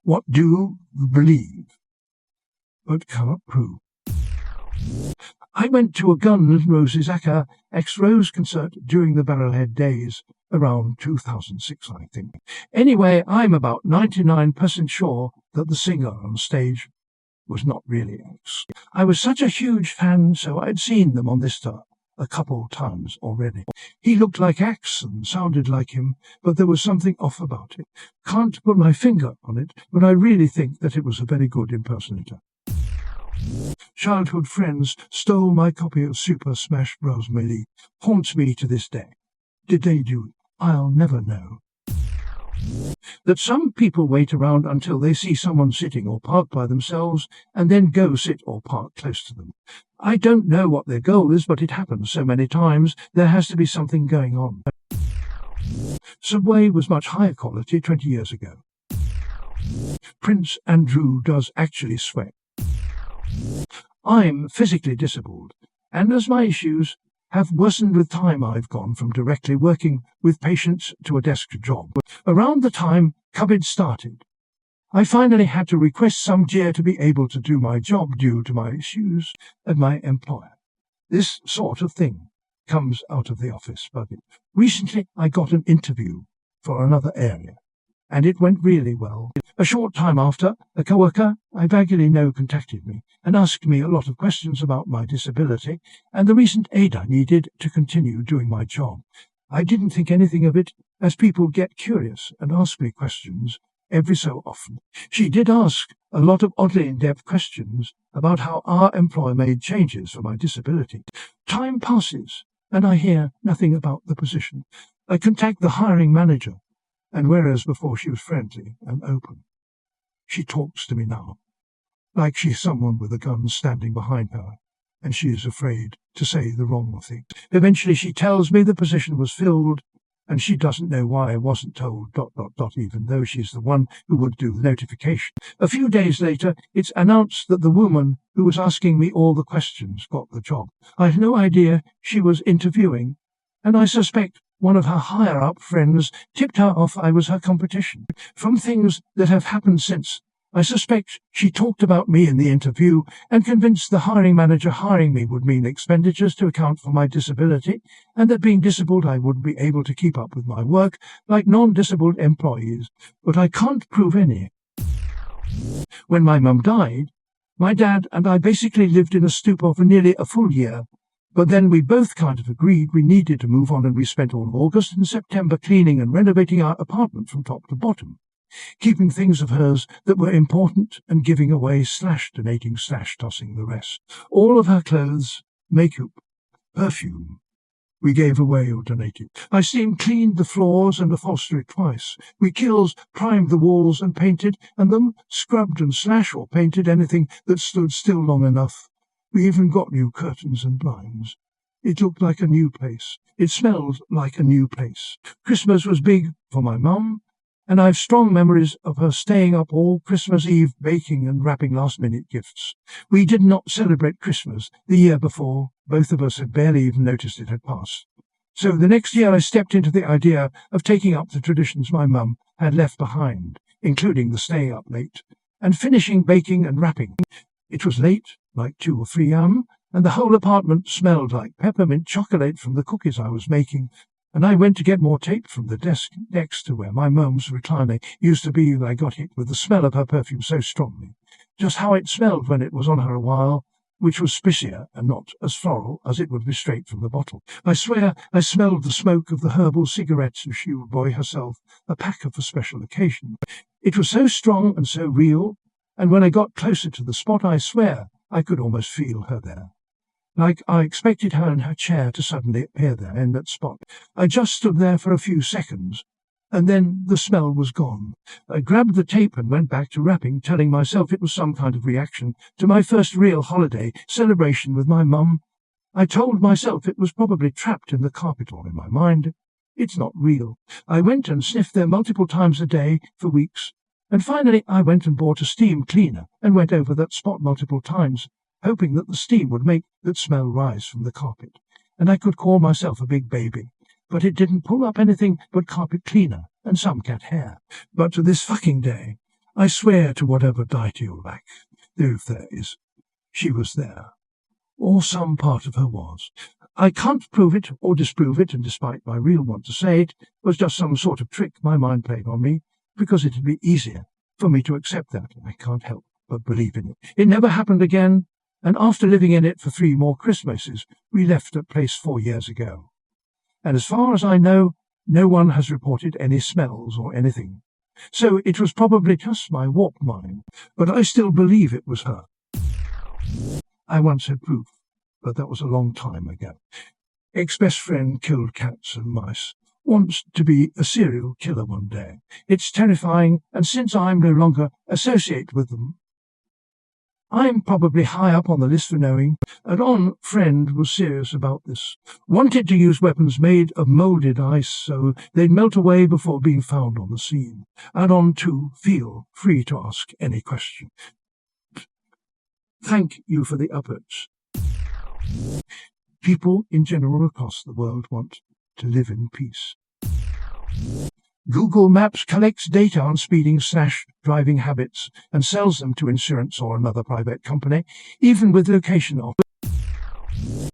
What do you believe, but cannot prove? I went to a Guns N' Roses Axl Rose concert during the Barrelhead days, around 2006, I think. Anyway, I'm about 99% sure that the singer on stage was not really Axl. I was such a huge fan, so I'd seen them on this tour a couple times already. He looked like Axl and sounded like him, but there was something off about it. Can't put my finger on it, but I really think that it was a very good impersonator. Childhood friends stole my copy of Super Smash Bros. Melee. Haunts me to this day. Did they do it? I'll never know. That some people wait around until they see someone sitting or parked by themselves and then go sit or park close to them. I don't know what their goal is, but it happens so many times there has to be something going on. Subway was much higher quality 20 years ago. Prince Andrew does actually sweat. I'm physically disabled, and as my issues have worsened with time, I've gone from directly working with patients to a desk job. Around the time COVID started, I finally had to request some gear to be able to do my job due to my issues at my employer. This sort of thing comes out of the office budget. Recently, I got an interview for another area, and it went really well. A short time after, a coworker I vaguely know contacted me and asked me a lot of questions about my disability and the recent aid I needed to continue doing my job. I didn't think anything of it, as people get curious and ask me questions every so often. She did ask a lot of oddly in-depth questions about how our employer made changes for my disability. Time passes, and I hear nothing about the position. I contact the hiring manager, and whereas before she was friendly and open, she talks to me now like she's someone with a gun standing behind her, and she is afraid to say the wrong thing. Eventually she tells me the position was filled, and she doesn't know why I wasn't told ... even though she's the one who would do the notification. A few days later, it's announced that the woman who was asking me all the questions got the job. I had no idea she was interviewing, and I suspect one of her higher-up friends tipped her off I was her competition. From things that have happened since, I suspect she talked about me in the interview and convinced the hiring manager hiring me would mean expenditures to account for my disability, and that being disabled I wouldn't be able to keep up with my work like non-disabled employees, but I can't prove any. When my mum died, my dad and I basically lived in a stupor for nearly a full year. But then we both kind of agreed we needed to move on, and we spent all of August and September cleaning and renovating our apartment from top to bottom, keeping things of hers that were important and giving away / donating / tossing the rest. All of her clothes, makeup, perfume, we gave away or donated. I steam cleaned the floors and upholstery twice. We kills primed the walls and painted, and then scrubbed and / or painted anything that stood still long enough. We even got new curtains and blinds. It looked like a new place. It smelled like a new place. Christmas was big for my mum, and I've strong memories of her staying up all Christmas Eve baking and wrapping last-minute gifts. We did not celebrate Christmas the year before. Both of us had barely even noticed it had passed. So the next year I stepped into the idea of taking up the traditions my mum had left behind, including the staying up late, and finishing baking and wrapping. It was late, like 2 or 3 a.m., and the whole apartment smelled like peppermint chocolate from the cookies I was making, and I went to get more tape from the desk next to where my mum's recliner used to be, and I got hit with the smell of her perfume so strongly, just how it smelled when it was on her a while, which was spicier and not as floral as it would be straight from the bottle. I swear I smelled the smoke of the herbal cigarettes she would buy herself a pack of for special occasion. It was so strong and so real, and when I got closer to the spot, I swear I could almost feel her there. Like I expected her in her chair to suddenly appear there in that spot. I just stood there for a few seconds, and then the smell was gone. I grabbed the tape and went back to wrapping, telling myself it was some kind of reaction to my first real holiday celebration with my mum. I told myself it was probably trapped in the carpet or in my mind. It's not real. I went and sniffed there multiple times a day for weeks. And finally I went and bought a steam cleaner and went over that spot multiple times, hoping that the steam would make that smell rise from the carpet, and I could call myself a big baby. But it didn't pull up anything but carpet cleaner and some cat hair. But to this fucking day, I swear to whatever deity you lack, if there is, she was there. Or some part of her was. I can't prove it or disprove it, and despite my real want to say it was just some sort of trick my mind played on me, because it'd be easier for me to accept that. I can't help but believe in it. It never happened again, and after living in it for 3 more Christmases, we left that place 4 years ago. And as far as I know, no one has reported any smells or anything. So it was probably just my warped mind, but I still believe it was her. I once had proof, but that was a long time ago. Ex-best friend killed cats and mice. Wants to be a serial killer one day. It's terrifying, and since I'm no longer associated with them, I'm probably high up on the list for knowing. An on friend was serious about this. Wanted to use weapons made of molded ice so they'd melt away before being found on the scene. And on 2, feel free to ask any question. Thank you for the upvotes. People in general across the world want to live in peace. Google Maps collects data on speeding/driving habits and sells them to insurance or another private company, even with location off.